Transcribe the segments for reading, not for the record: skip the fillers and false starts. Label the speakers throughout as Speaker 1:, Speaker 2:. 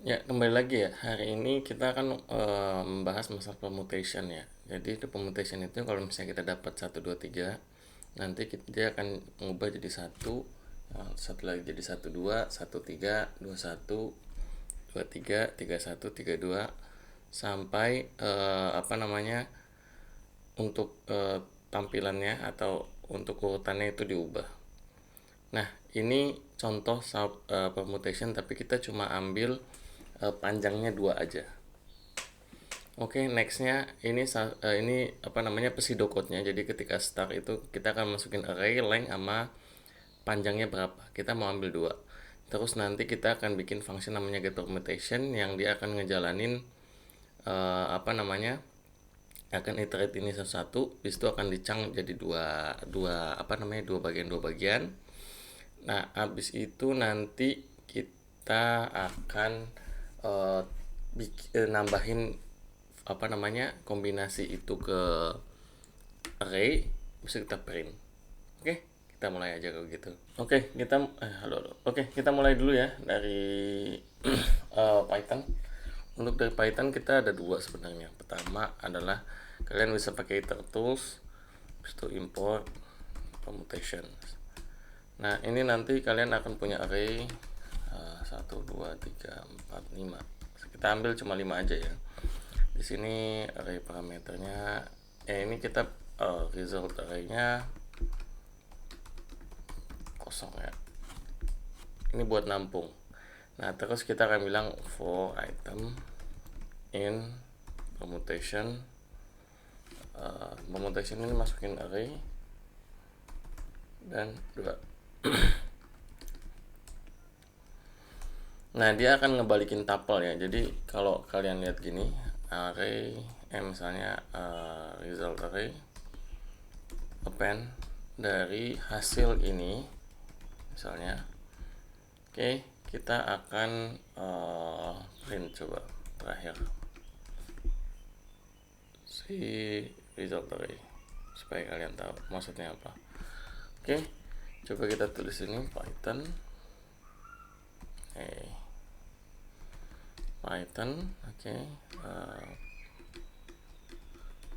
Speaker 1: Ya, kembali lagi ya. Hari ini kita akan membahas masalah permutation ya. Jadi di permutation itu kalau misalnya kita dapat satu 2 3, nanti dia akan mengubah jadi satu, satu lagi jadi satu 2 1 3 2 1 2 3 3 1 3 2 sampai apa namanya untuk tampilannya atau untuk urutannya itu diubah. Nah, ini contoh permutation tapi kita cuma ambil panjangnya dua aja. Oke, nextnya ini apa namanya pseudocode-nya. Jadi ketika start itu kita akan masukin array length sama panjangnya berapa. Kita mau ambil dua. Terus nanti kita akan bikin function namanya get permutation yang dia akan ngejalanin apa namanya akan iterate ini satu-satu. Habis itu akan dicang jadi dua dua apa namanya dua bagian. Nah, habis itu nanti kita akan uh, nambahin apa namanya kombinasi itu ke array, bisa kita print. Oke, kita mulai aja kalau gitu. Oke, halo. Oke, kita mulai dulu ya dari Python. Untuk dari Python kita ada dua sebenarnya. Pertama adalah kalian bisa pakai tools, habis itu import permutation. Nah, ini nanti kalian akan punya array 1 2 3 4 5. Kita ambil cuma 5 aja ya. Di sini array parameternya ini kita result arraynya kosong ya. Ini buat nampung. Nah, terus kita akan bilang for item in permutation. Permutation ini masukin array dan 2. Nah, dia akan ngebalikin tuple ya. Jadi kalau kalian lihat gini, array misalnya result array append dari hasil ini misalnya. Oke, kita akan print coba terakhir si result array supaya kalian tahu maksudnya apa. Oke, coba kita tulis ini Python oke,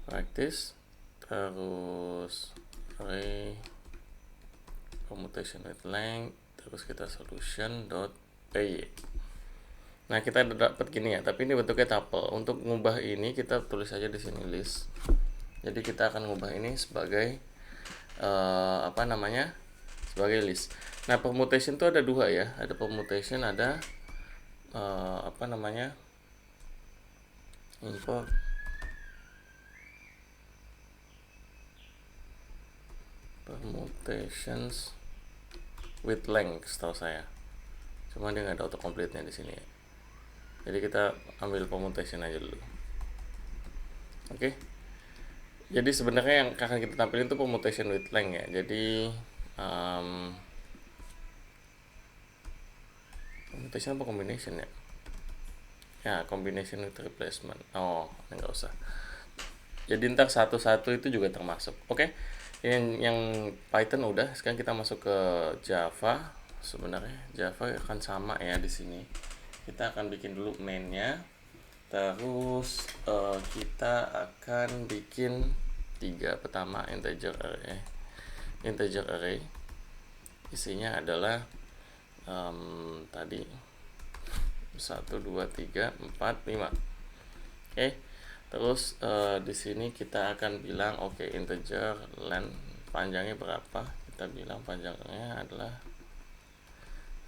Speaker 1: practice terus array permutation with length terus kita solution.py. Nah, kita dapat gini ya, tapi ini bentuknya tuple. Untuk ngubah ini kita tulis aja di sini list. Jadi kita akan ngubah ini sebagai apa namanya? Sebagai list. Nah, permutation itu ada dua ya. Ada permutation, ada apa namanya? Import permutations with length setahu saya. Cuma dia nggak ada autocomplete-nya di sini ya. Jadi kita ambil permutation aja dulu. Oke. Jadi sebenarnya yang akan kita tampilin itu permutation with length ya. Jadi permutation apa combination ya? Ya, combination with replacement. Oh, ini nggak usah. Jadi ntar satu-satu itu juga termasuk. Oke. Yang Python udah, sekarang kita masuk ke Java. Sebenarnya Java akan sama ya di sini. Kita akan bikin dulu mainnya. Terus kita akan bikin tiga. Pertama integer array. Isinya adalah tadi 1 2 3 4 5. Oke. Terus di sini kita akan bilang integer length panjangnya berapa? Kita bilang panjangnya adalah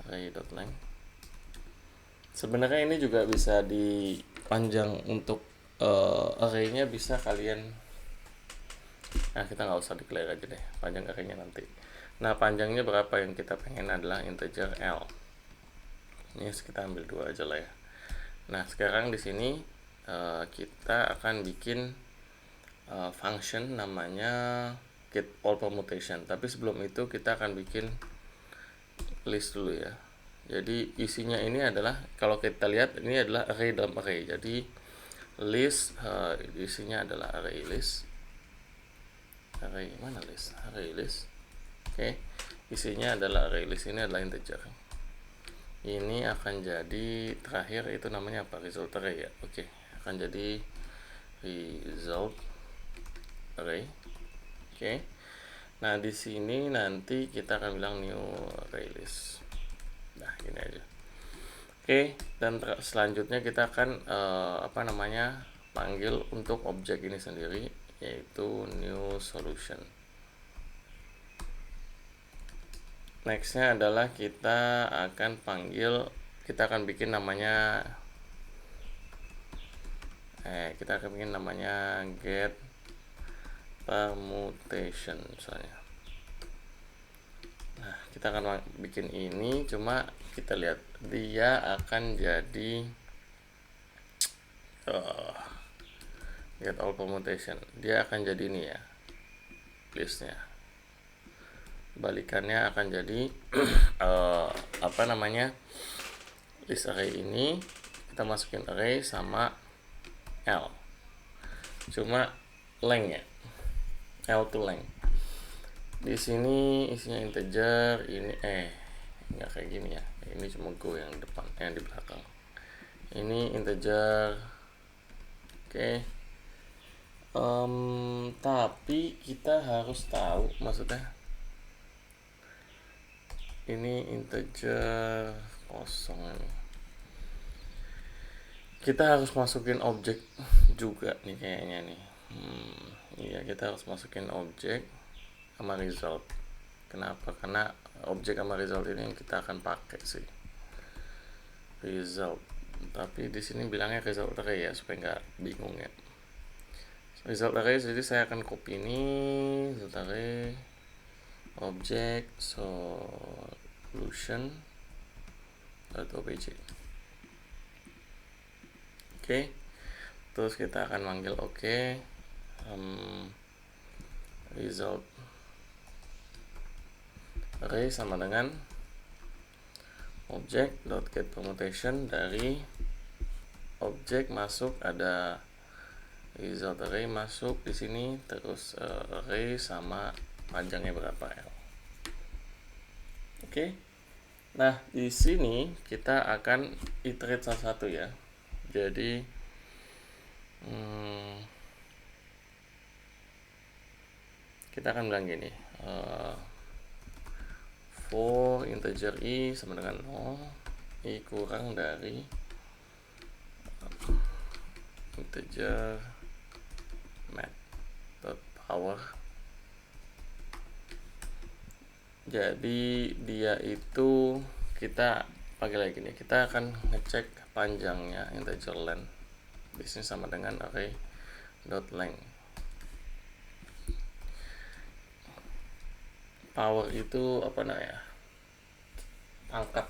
Speaker 1: array.length. Sebenarnya ini juga bisa dipanjang untuk array-nya bisa kalian. Nah, kita nggak usah declare aja deh, panjang array-nya nanti. Nah, panjangnya berapa yang kita pengen adalah integer L. Ini kita ambil dua aja lah ya. Nah, sekarang di sini kita akan bikin function namanya get all permutation. Tapi sebelum itu kita akan bikin list dulu ya. Jadi isinya ini adalah, kalau kita lihat ini adalah array dalam array. Jadi list isinya adalah array list. Array mana list? Array list. Oke. Isinya adalah array list, ini adalah integer. ini akan jadi terakhir itu namanya apa, result array ya. Oke, akan jadi result array. Oke. Nah, di sini nanti kita akan bilang new array list. Nah, gini aja. Oke, dan selanjutnya kita akan panggil untuk objek ini sendiri, yaitu new solution. Nextnya adalah kita akan bikin namanya get permutation misalnya. Nah, kita akan bikin ini, cuma kita lihat dia akan jadi get all permutation. Dia akan jadi ini ya, listnya. Balikannya akan jadi list array ini kita masukin array sama L, cuma length ya, L to length. Di sini isinya integer, ini nggak kayak gini ya, ini cuma go yang depan, yang di belakang ini integer. Oke. Tapi kita harus tahu, maksudnya ini integer kosong ini. Kita harus masukin objek juga nih kayaknya nih. Iya, kita harus masukin objek sama result. Kenapa? Karena objek sama result ini yang kita akan pakai sih. Result. Tapi di sini bilangnya result array ya, supaya nggak bingung ya. Result array, jadi saya akan copy ini result array object solution.obj. Oke. Terus kita akan manggil result array sama dengan object.get permutation, dari objek masuk ada result array masuk di sini, terus array sama panjangnya berapa L. Oke. Nah, di sini kita akan iterate satu-satu ya. Jadi kita akan bilang gini, for integer i sama dengan 0, i kurang dari integer math.power. Jadi dia itu kita pakai lagi nih, kita akan ngecek panjangnya integer length. Di sini sama dengan array.length. Power itu apa namanya? Pangkat.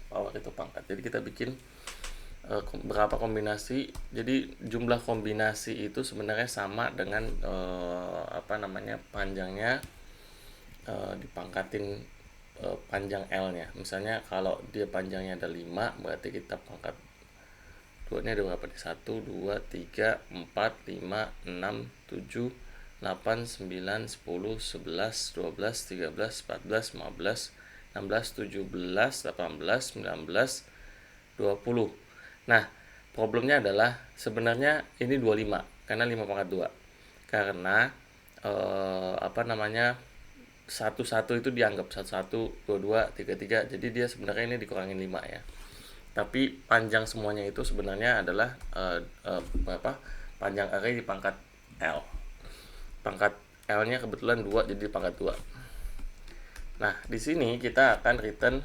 Speaker 1: Power itu pangkat. Jadi kita bikin berapa kombinasi. Jadi jumlah kombinasi itu sebenarnya sama dengan panjangnya dipangkatin panjang L-nya. Misalnya kalau dia panjangnya ada 5, berarti kita pangkat 2 ini ada berapa nih? 1, 2, 3, 4, 5, 6, 7, 8, 9, 10, 11, 12, 13, 14, 15, 16, 17, 18, 19, 20. Nah, problemnya adalah sebenarnya ini 25 karena 5 pangkat 2. Karena satu-satu itu dianggap 1, 2, 3. Jadi dia sebenarnya ini dikurangin 5 ya. Tapi panjang semuanya itu sebenarnya adalah panjang array di pangkat L. Pangkat L-nya kebetulan 2, jadi pangkat 2. Nah, di sini kita akan return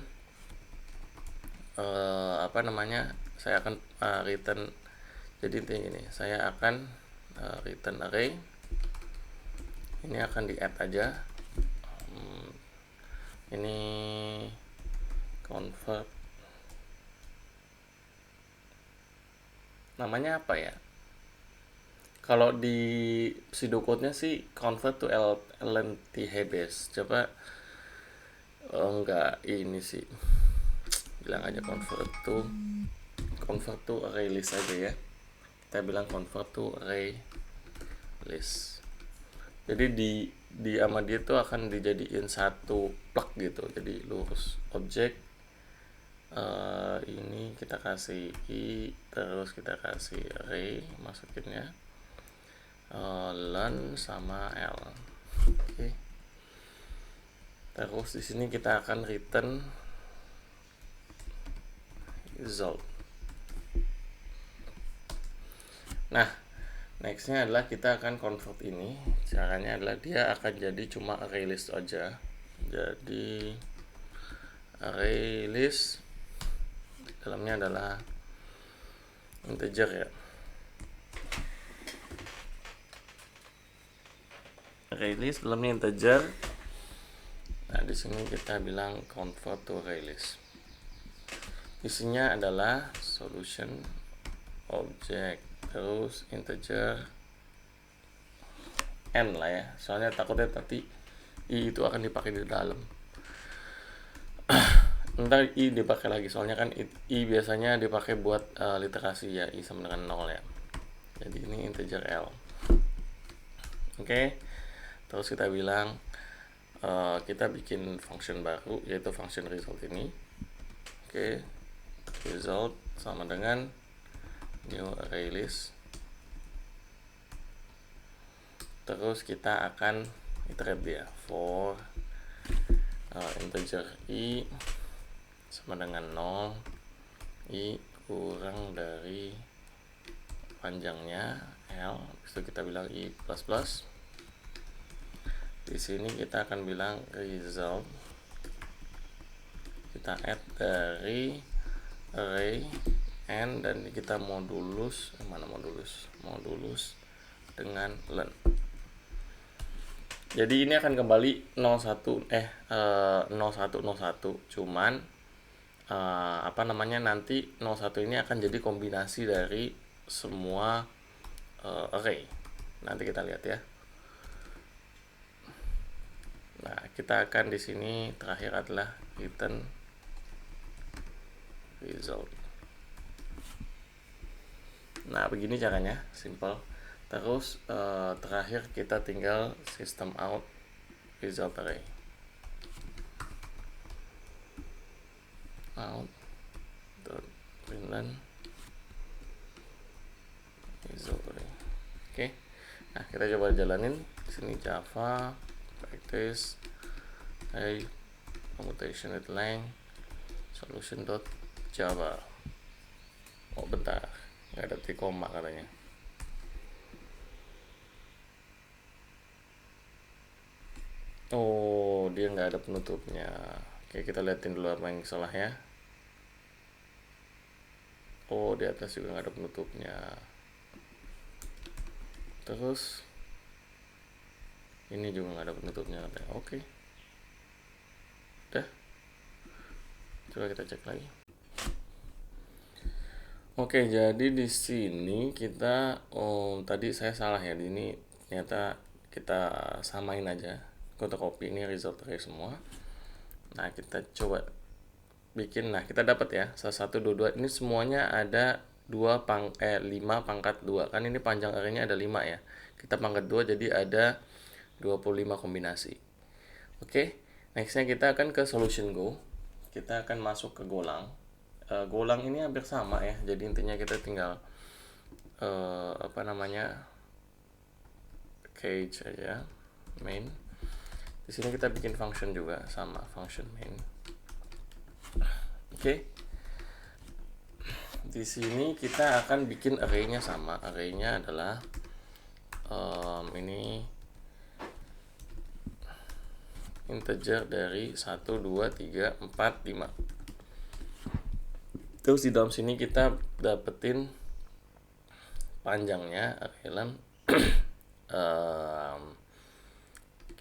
Speaker 1: saya akan return, jadi intinya ini saya akan return array. Ini akan di add aja. Ini convert, namanya apa ya? Kalau di pseudocode-nya sih convert to LNTH base. Coba enggak ini sih. Bilang aja convert to array list aja ya. Kita bilang convert to array list. Jadi di sama dia tuh akan dijadiin satu plug gitu. Jadi lurus objek ini kita kasih i, terus kita kasih array, masukinnya learn sama l. Oke. Terus di sini kita akan return result. Nah, nextnya adalah kita akan convert ini. Caranya adalah dia akan jadi cuma array list aja. Jadi array list dalamnya adalah integer ya. Array list dalamnya integer. Nah, di sini kita bilang convert to array list. Isinya adalah solution object terus integer n lah ya. Soalnya takutnya nanti i itu akan dipakai di dalam. Ntar i dipakai lagi, soalnya kan i biasanya dipakai buat literasi ya, i sama dengan 0 ya. Jadi ini integer l. Oke. Terus kita bilang kita bikin function baru, yaitu function result ini. Oke. Result sama dengan new array list. Terus kita akan iterate dia for integer i sama dengan 0, i kurang dari panjangnya l, itu kita bilang i plus plus. Di sini kita akan bilang result, kita add dari array n dan kita modulus modulus dengan len. Jadi ini akan kembali 01 cuman nanti 01 ini akan jadi kombinasi dari semua array. Nanti kita lihat ya. Nah, kita akan di sini terakhir adalah return result. Nah, begini caranya, simple. Terus terakhir kita tinggal system out result array. Out println result array. Oke. Nah, kita coba jalanin. Di sini Java practice commutation with length solution.java. Oh, bentar, nggak ada titik koma katanya. Oh, dia nggak ada penutupnya. Oke, kita liatin dulu apa yang salah ya. Oh, di atas juga nggak ada penutupnya. Terus ini juga nggak ada penutupnya katanya. Oke. Udah. Coba kita cek lagi. Oke, jadi di sini kita tadi saya salah ya. Di ini ternyata kita samain aja. Kita copy ini result array semua. Nah, kita coba bikin. Nah, kita dapat ya 1 2 2 ini semuanya ada 5 pangkat 2. Kan ini panjang arraynya ada 5 ya. Kita pangkat 2 jadi ada 25 kombinasi. Oke, nextnya kita akan ke solution go. Kita akan masuk ke golang. Golang ini hampir sama ya. Jadi intinya kita tinggal cage aja, main. Di sini kita bikin function juga sama function main. Oke. Di sini kita akan bikin array-nya sama. Array-nya adalah ini integer dari 1 2 3 4 5. Terus di dalam sini kita dapetin panjangnya array length.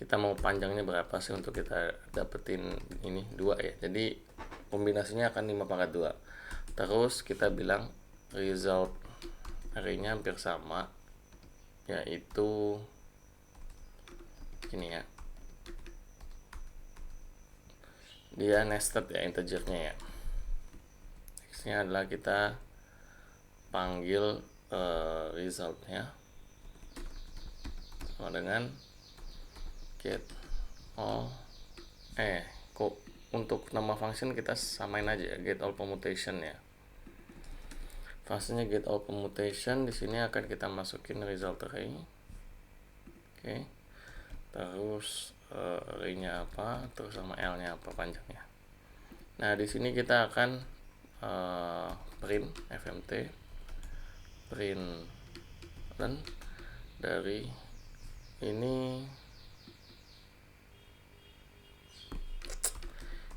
Speaker 1: Kita mau panjangnya berapa sih untuk kita dapetin ini 2 ya. Jadi kombinasinya akan 5 pangkat 2. Terus kita bilang result array-nya hampir sama, yaitu ini ya. Dia nested ya integernya ya. Nextnya adalah kita panggil resultnya sama dengan get all untuk nama function kita samain aja ya, get all permutation ya. Fungsinya get all permutation di sini akan kita masukin result array. Oke. Terus array-nya apa, terus sama L-nya apa panjangnya. Nah, di sini kita akan print fmt print len dari ini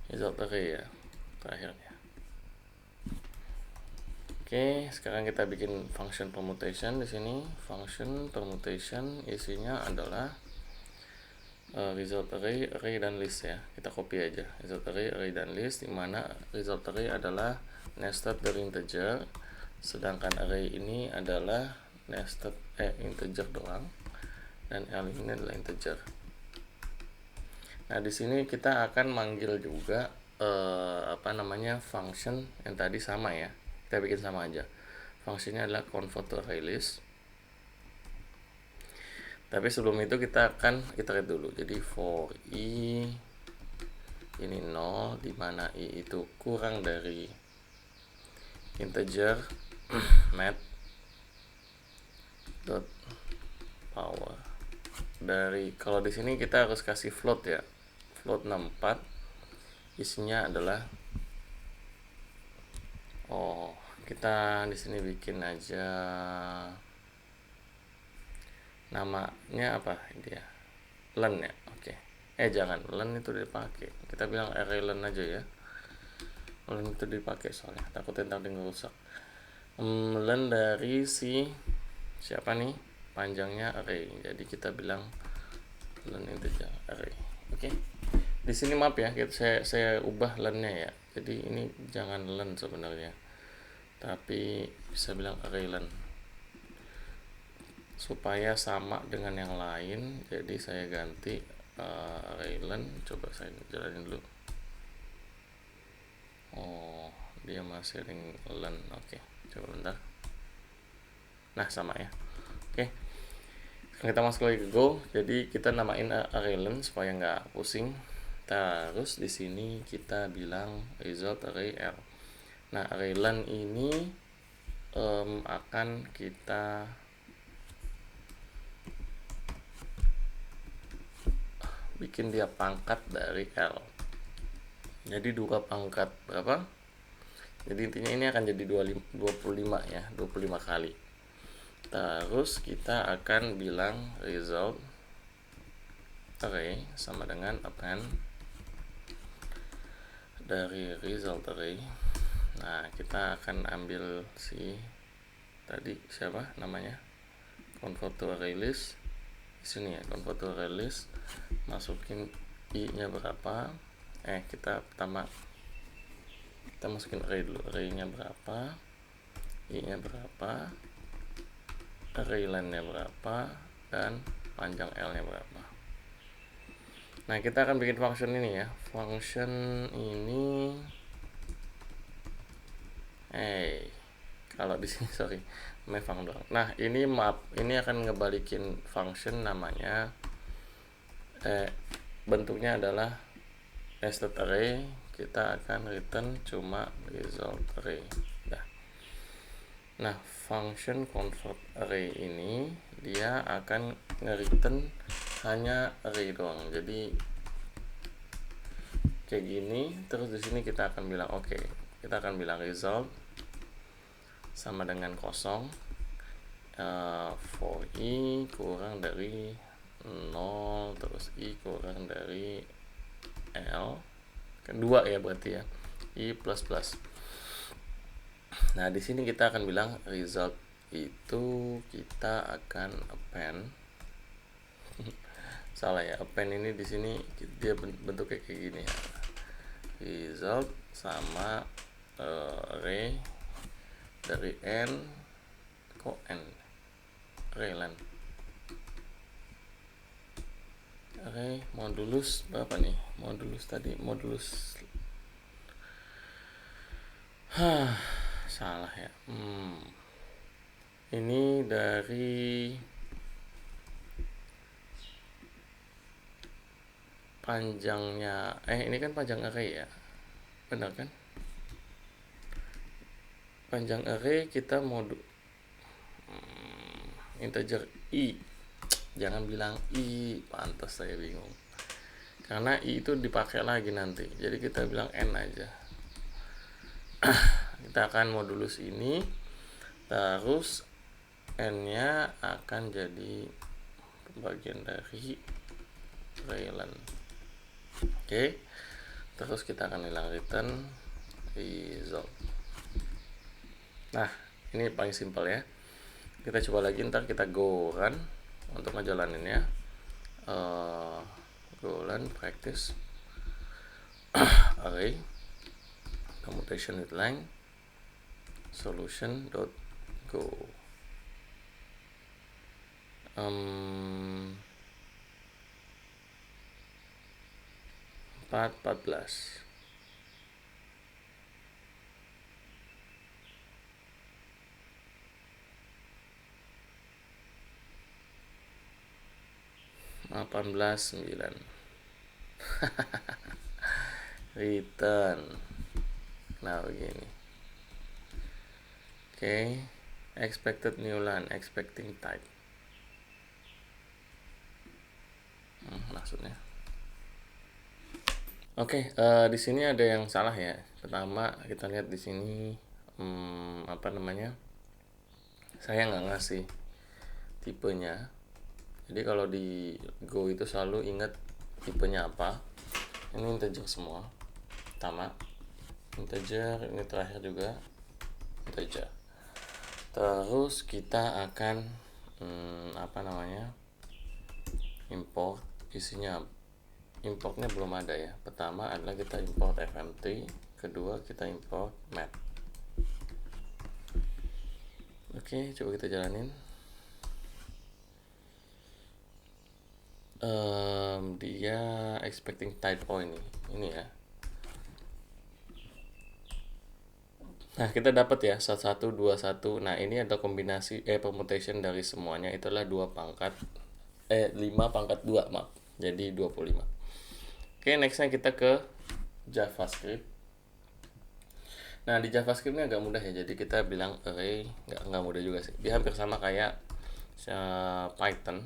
Speaker 1: result array ya terakhirnya. Oke, sekarang kita bikin function permutation di sini. Function permutation isinya adalah result array, array dan list ya. Kita copy aja result array, array dan list, dimana result array adalah nested dari integer, sedangkan array ini adalah nested integer doang, dan L ini adalah integer. Nah, di sini kita akan manggil juga function yang tadi sama ya. Kita bikin sama aja. Fungsinya adalah convert to array list. Tapi sebelum itu kita akan iterate dulu. Jadi for i ini 0, dimana i itu kurang dari integer math dot power dari, kalau di sini kita harus kasih float ya, float 64, isinya adalah kita di sini bikin aja namanya apa dia, len ya. Oke. Jangan, len itu dipakai, kita bilang array len aja ya. Len itu dipakai soalnya takutnya ntar ngerusak. Len dari si siapa nih, panjangnya array, jadi kita bilang len integer array. Oke. Di sini maaf ya, saya ubah lennya ya. Jadi ini jangan len sebenarnya, tapi bisa bilang array len supaya sama dengan yang lain. Jadi saya ganti array len. Coba saya jalanin dulu. Dia masih ring len. Oke, coba bentar. Nah, sama ya. Oke, kita masuk lagi ke Go. Jadi kita namain array len supaya nggak pusing. Terus di sini kita bilang result array L. Nah, array len ini akan kita bikin dia pangkat dari L. Jadi 2 pangkat berapa? Jadi intinya ini akan jadi 25 ya, 25 kali. Terus kita akan bilang result array sama dengan append dari result array. Nah, kita akan ambil si tadi siapa namanya, convert to array list. Di sini ya, convert to array list, masukin i nya berapa, kita masukin array dulu, array nya berapa, i nya berapa, array len nya berapa, dan panjang L nya berapa. Nah, kita akan bikin function ini ya. Function ini kalau di sini sorry, mefang doang. Nah, ini maaf, ini akan ngebalikin function namanya bentuknya adalah nested array. Kita akan return cuma result array. Nah, function convert array ini dia akan nge-return hanya array doang. Jadi kayak gini. Terus di sini kita akan bilang kita akan bilang result sama dengan kosong, for i kurang dari 0, terus i kurang dari L, kan 2 ya berarti ya, i plus plus. Nah, di sini kita akan bilang result itu kita akan append salah ya, append ini di sini dia bentuknya kayak gini ya, result sama array dari n kok n array len array modulus berapa nih, modulus tadi modulus salah ya, ini dari panjangnya ini kan panjang array ya, benar kan? Panjang array kita mau integer i, jangan bilang i, pantas saya bingung karena i itu dipakai lagi nanti, jadi kita bilang n aja. Kita akan modulus ini, terus n nya akan jadi bagian dari array-len. Oke, terus kita akan bilang return result. Nah, ini paling simpel ya. Kita coba lagi, ntar kita go run untuk ngejalaninnya. Go run practice array commutation with length solution dot go. 14. (18:9) return. Nah begini. Oke, expected new line, expecting type. Maksudnya. Oke, di sini ada yang salah ya. Pertama kita lihat di sini apa namanya? Saya nggak ngasih tipenya. Jadi kalau di Go itu selalu ingat tipenya apa. Ini integer semua. Pertama integer, ini terakhir juga integer. Terus kita akan apa namanya? Import isinya. Importnya belum ada ya. Pertama adalah kita import fmt, kedua kita import map. Oke, coba kita jalanin. Dia expecting type ini ya. Nah, kita dapat ya 11 21. Nah, ini ada kombinasi permutation dari semuanya, itulah 5 pangkat 2, maaf. Jadi 25. Oke, nextnya kita ke JavaScript. Nah, di JavaScript ini agak mudah ya. Jadi kita bilang array, nggak mudah juga sih. Dia hampir sama kayak Python.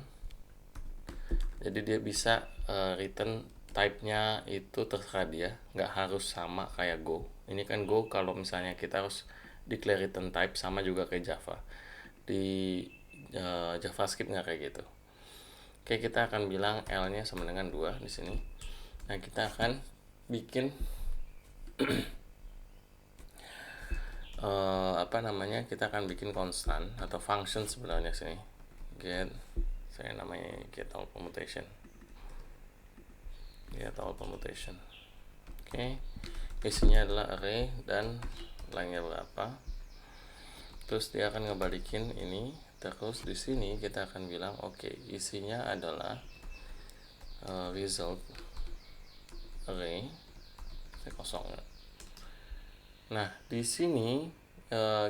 Speaker 1: Jadi dia bisa return type-nya itu terserah dia, nggak harus sama kayak Go. Ini kan Go kalau misalnya kita harus declare return type, sama juga kayak Java. Di JavaScript nggak kayak gitu. Oke, kita akan bilang L-nya sama dengan 2 di sini. Nah, kita akan bikin apa namanya? Kita akan bikin konstan atau function sebenarnya sini. Get, saya namanya get all permutation. Get all permutation. Oke. Isinya adalah array dan lengthnya berapa. Terus dia akan ngebalikin ini. Terus di sini kita akan bilang oke, isinya adalah result array kosong. Nah, di sini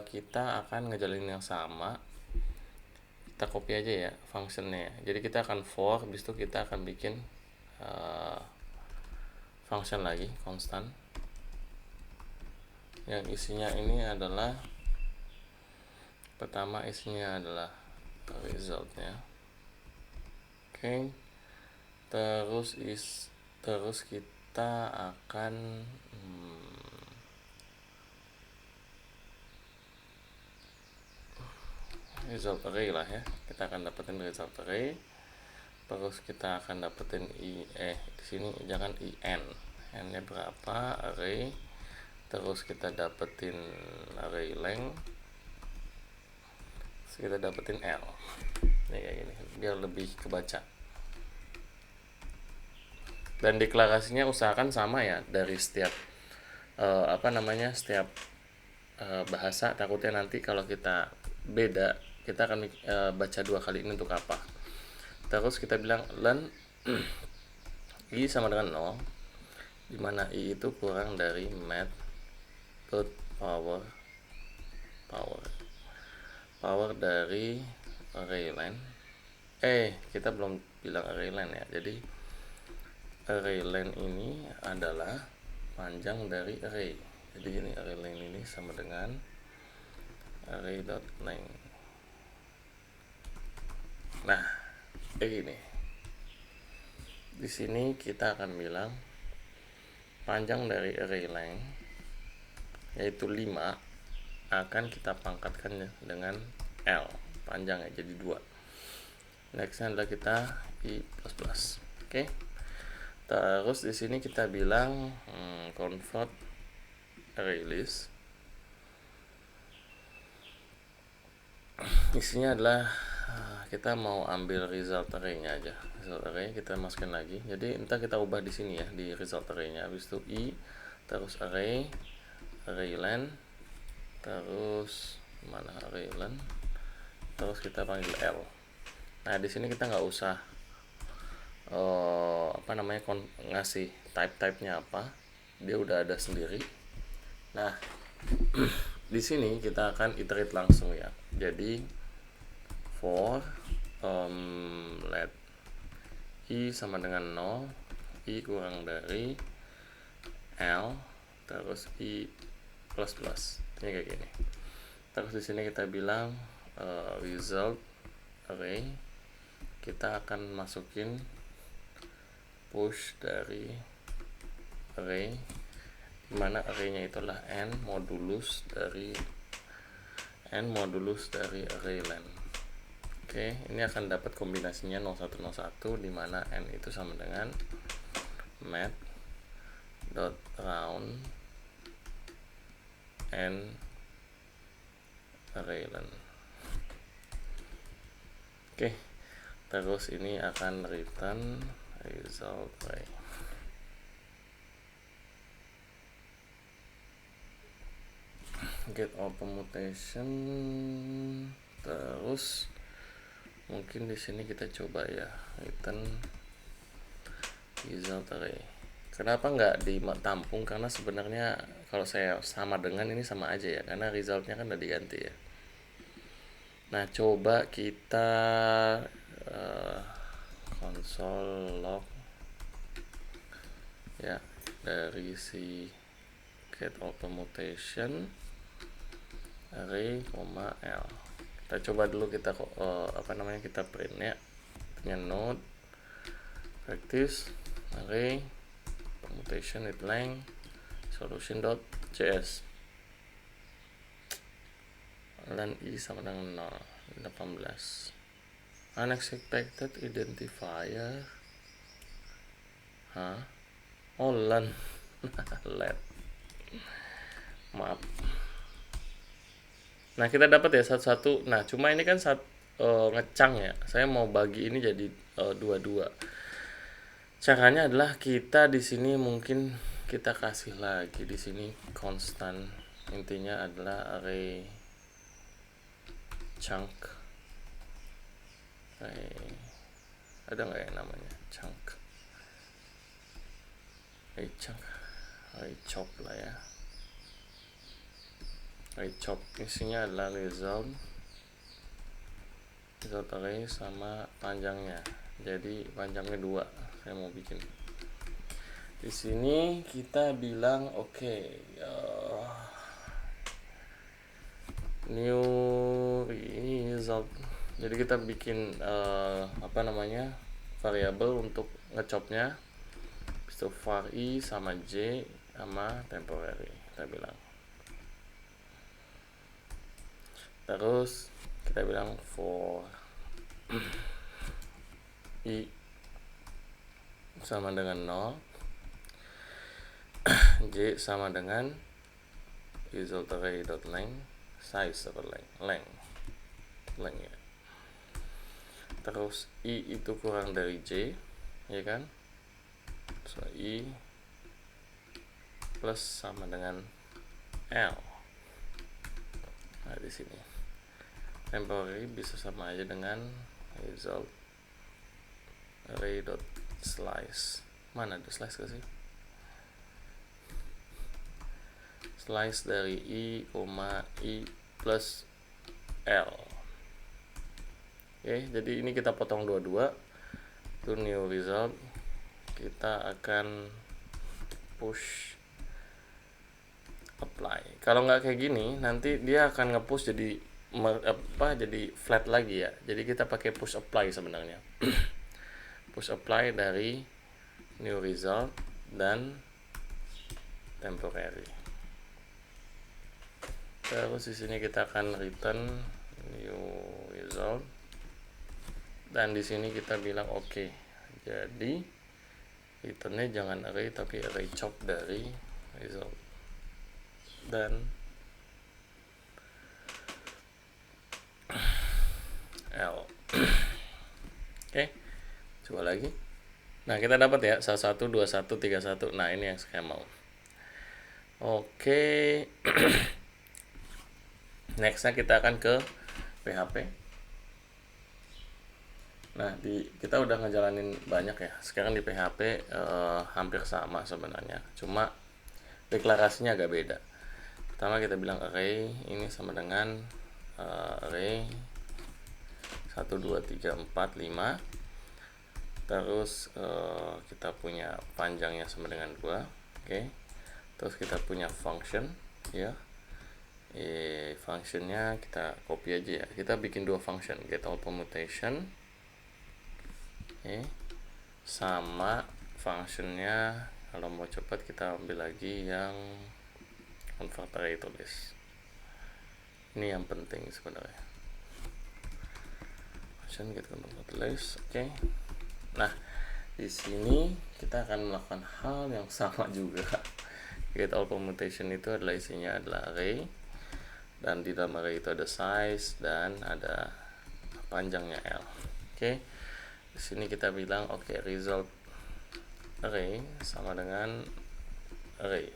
Speaker 1: kita akan ngejalanin yang sama. Kita copy aja ya functionnya. Jadi kita akan for, habis itu kita akan bikin function lagi konstan yang isinya ini adalah, pertama isinya adalah resultnya. Oke. Terus kita akan result array lah ya. Kita akan dapetin result array. Terus kita akan dapetin di sini jangan in. N-nya berapa? Array. Terus kita dapetin array length. Terus kita dapetin L. Ini kayak gini biar lebih kebaca. Dan deklarasinya usahakan sama ya dari setiap setiap bahasa. Takutnya nanti kalau kita beda, kita akan baca 2 kali ini untuk apa. Terus kita bilang len i sama dengan 0, dimana i itu kurang dari power dari array len. Kita belum bilang array len ya. Jadi array len ini adalah panjang dari array. Jadi ini array len ini sama dengan array.length. Nah, kayak gini. Di sini kita akan bilang panjang dari array length yaitu 5 akan kita pangkatkan dengan L panjangnya jadi 2. Nextnya adalah kita i++. Oke. Terus di sini kita bilang convert array list. Isinya adalah kita mau ambil result array-nya aja. Result array kita masukin lagi. Jadi entar kita ubah di sini ya di result array-nya. Habis itu i terus array len, terus mana array len, terus kita panggil L. Nah di sini kita nggak usah ngasih type-nya apa, dia udah ada sendiri. Nah di sini kita akan iterate langsung ya. Jadi for let i sama dengan 0, i kurang dari L, terus i++. Ini kayak gini. Terus di sini kita bilang result array, kita akan masukin push dari array, dimana array-nya itulah n modulus dari array len. Oke, ini akan dapat kombinasinya 0101 dimana n itu sama dengan math.round n array len. Oke, terus ini akan return result array. Get all permutation. Terus mungkin di sini kita coba ya return result array. Kenapa nggak ditampung? Karena sebenarnya kalau saya sama dengan ini sama aja ya, karena resultnya kan udah diganti ya. Nah coba kita console log ya dari si get all permutation array, L. Kita coba dulu kita kita print ya dengan node practice array permutation with length solution.js len i sama dengan 18 unexpected identifier len let maaf. Nah kita dapat ya satu-satu. Nah cuma ini kan ngecang ya, saya mau bagi ini jadi dua-dua. Caranya adalah kita di sini mungkin kita kasih lagi di sini constant, intinya adalah array chunk. Ada nggak ya namanya chunk? Array chop lah ya. Array chop isinya adalah result array sama panjangnya. Jadi panjangnya 2. Saya mau bikin di sini kita bilang new result. Jadi kita bikin variabel untuk ngecopnya. So var i sama j sama temporary kita bilang. Terus kita bilang for i sama dengan 0, j sama dengan result array.length size atau length ya. Terus i itu kurang dari j ya kan, so i plus sama dengan L. Nah di sini temporary bisa sama aja dengan result array.slice. Mana ada slice ke sih? Slice dari i, i plus L. Oke, jadi ini kita potong dua-dua. Itu new result. kita akan push apply. Kalau nggak kayak gini, nanti dia akan nge-push jadi jadi flat lagi ya. Jadi kita pakai push apply sebenarnya. Push apply dari new result dan temporary. Terus di sini kita akan return new result dan di sini kita bilang oke. Jadi returnnya jangan array tapi array chop dari result dan L. Oke, coba lagi. Nah, kita dapat ya 11 21 31. Nah, ini yang saya mau. Oke. Nextnya kita akan ke PHP. Nah, kita udah ngejalanin banyak ya. Sekarang di PHP hampir sama sebenarnya. Cuma deklarasinya agak beda. Pertama kita bilang array ini sama dengan array 1 2 3 4 5. Terus kita punya panjangnya sama dengan 2. Oke. Terus kita punya function ya. Functionnya kita copy aja ya. Kita bikin dua function, get all permutation sama functionnya kalau mau cepat kita ambil lagi yang convert array to list. Ini yang penting sebenarnya. Function get convert to list. Oke. Nah, di sini kita akan melakukan hal yang sama juga. Get all permutation itu adalah isinya adalah array dan di dalam array itu ada size dan ada panjangnya L. Oke. Di sini kita bilang oke, result array sama dengan array.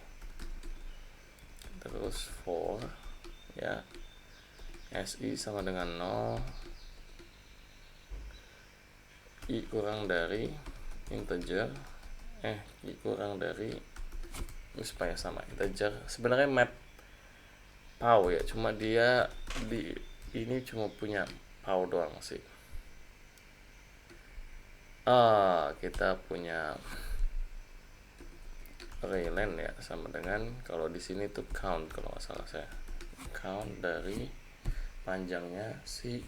Speaker 1: Terus for ya si sama dengan 0, i kurang dari integer i kurang dari ini supaya sama integer. Sebenarnya map pow ya, cuma dia di ini cuma punya pow doang sih. Kita punya array len ya sama dengan kalau di sini tuh count kalau nggak salah saya count dari panjangnya si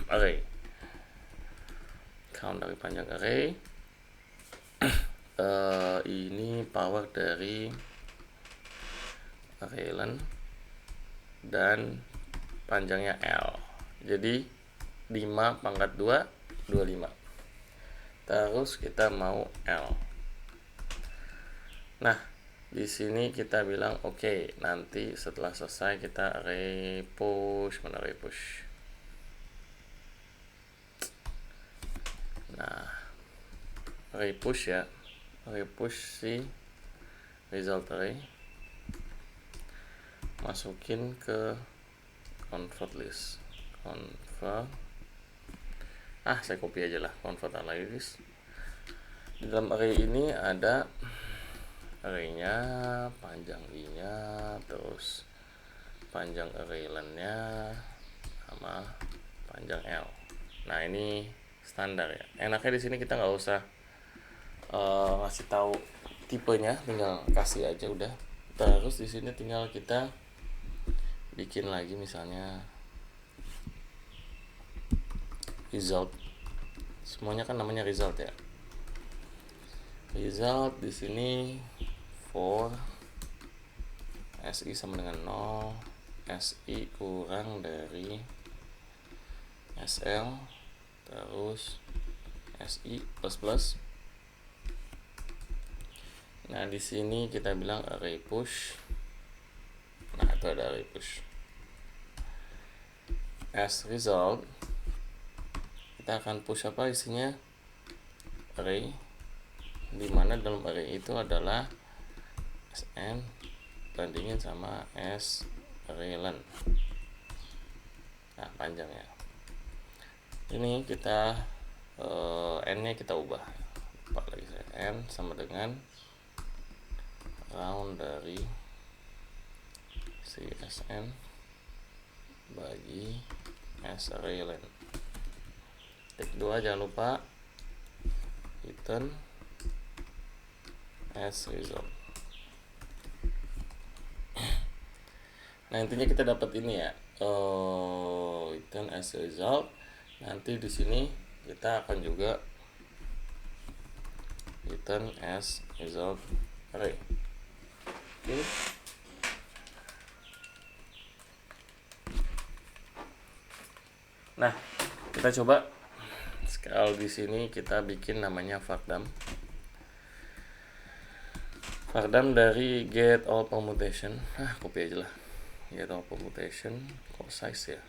Speaker 1: array, count dari panjang array. Ini power dari array len dan panjangnya L, jadi 5 pangkat 2 25. Terus kita mau L. Nah, di sini kita bilang oke, nanti setelah selesai kita array push, mana array push. Nah, array push ya, array push si result array, masukin ke convert list, convert. Saya copy aja lah, convert array list. Di dalam array ini ada arraynya, panjang i-nya, terus panjang array len-nya sama panjang L. Nah, ini standar ya. Enaknya di sini kita nggak usah ngasih tahu tipenya, tinggal kasih aja udah. Terus di sini tinggal kita bikin lagi misalnya result. Semuanya kan namanya result ya. Result di sini for si sama dengan 0, si kurang dari sl, terus si plus plus. Nah, di sini kita bilang array push. Nah, itu ada array push. As result kita akan push apa isinya? Array, dimana dalam array itu adalah sn bandingin sama s array len. Nah, panjangnya ini kita n nya kita ubah lagi saya, n sama dengan round dari si sn bagi s array len. Tik 2 jangan lupa return as result. Nah, intinya kita dapat ini ya, return as result. Nanti di sini kita akan juga return as result array. Oke. Nah, kita coba kalau di sini kita bikin namanya Vardam dari get all permutation. Copy aja lah, get all permutation. Kok size ya,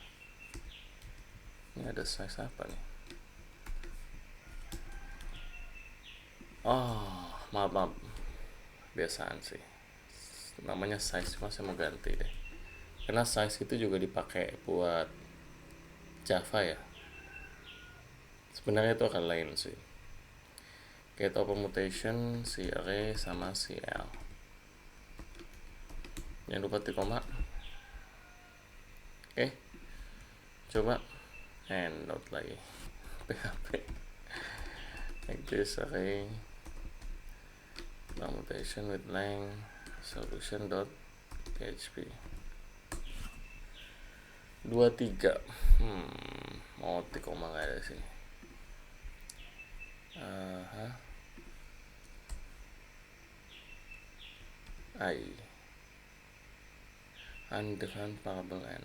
Speaker 1: ini ada size apa nih? Maaf, biasaan sih namanya size, cuma saya mau ganti deh, karena size itu juga dipakai buat Java ya. Sebenarnya itu akan lain sih. Get all permutation si array sama si L, jangan lupa di koma. Oke, coba and note lagi PHP like this array permutation with length solution dot php 23. Mau di koma nggak ada sini. Undefined variable n.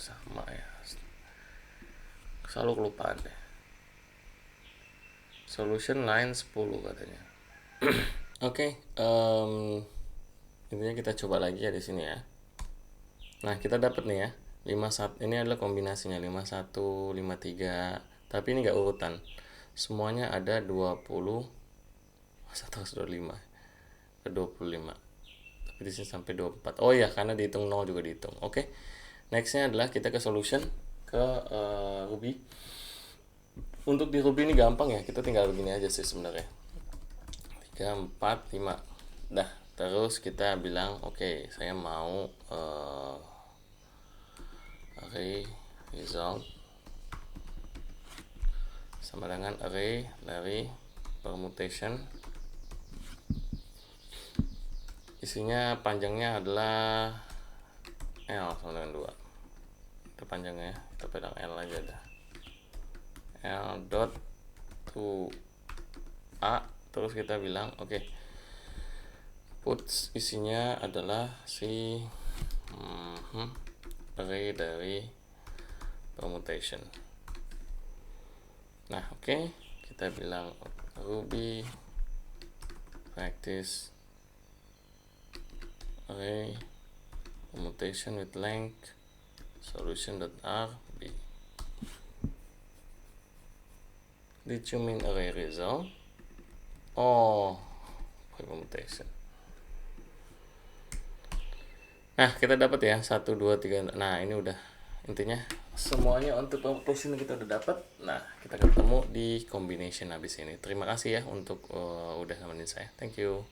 Speaker 1: Sama ya, selalu kelupaan deh. Solution line 10 katanya. Oke, intinya kita coba lagi ya di sini ya. Nah, kita dapat nih ya, 51. Ini adalah kombinasinya 51, 53. Tapi ini enggak urutan. Semuanya ada 20, 125 ke 25. Tapi di sini sampai 24. Oh iya, karena dihitung 0 juga dihitung. Oke. Nextnya adalah kita ke solution ke Ruby. Untuk di Ruby ini gampang ya, kita tinggal begini aja sih sebenarnya. 3, 4, 5. Dah, terus kita bilang oke, saya mau array result sama dengan array dari permutation. Isinya panjangnya adalah L sama dengan 2. Itu panjangnya, kita pegang L aja dah. L dot to A. Terus kita bilang oke, puts isinya adalah si array dari permutation. Nah, oke, kita bilang Ruby practice array permutation with length solution.rb. Did you mean array result? Permutation. Nah, kita dapat ya 1, 2, 3. Nah, ini udah intinya semuanya untuk permutation kita udah dapat. Nah, kita ketemu di combination habis ini. Terima kasih ya untuk udah nemenin saya. Thank you.